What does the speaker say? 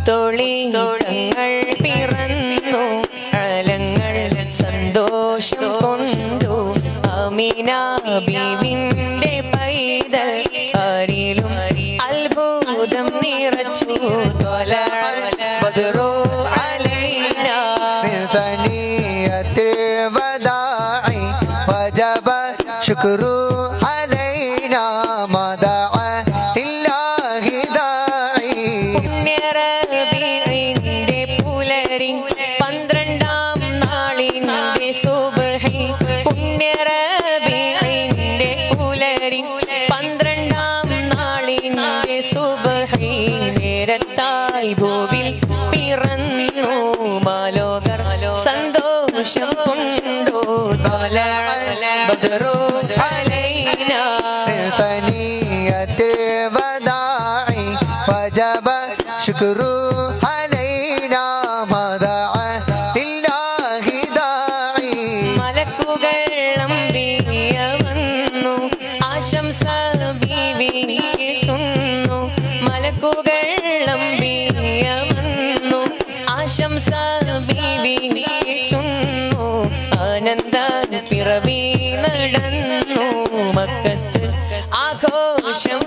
മുത്തൊളിതങ്ങൾ പിറന്നു അലങ്ങൾ സന്തോഷം കൊണ്ടു അമീന ബീവിന്റെ പൈതൽ ആരിലും അത്ഭുതം നിറച്ചു ത്വലഅൽ ബദ്റു അലൈന മിൻ സനിയത്തിൽ വദാഇ വജബ ശുക്രു അലൈന മദഅ ഇല്ലാഹി ദാഇ പുണ്യറബീഇന്റെ പുലരി 12-ാം നാളിന്റെ സുബ്ഹി പുണ്യറബീഇന്റെ പുലരി 12-ാം നാളിന്റെ സുബ്ഹി നേരത്തായി ഭൂവിൽ പിറന്നു മാലോകർ സന്തോഷം കൊണ്ടു ത്വലഅൽ ബദ്റു അലൈന മിൻ സനിയത്തിൽ വദാഇ വജബ ശുക്രു അലൈന മദഅ ഇല്ലാഹി ദാഇ മലക്കുകൾ അമ്പിയ വന്നു ആശംസ ബീവിക്ക് ചൊന്നു മലക്കുകൾ അമ്പിയ വന്നു ആശംസ ബീവിക്ക് ചൊന്നു ആനന്ദ പിറവി നടന്നു മക്കത്ത് ആഘോഷം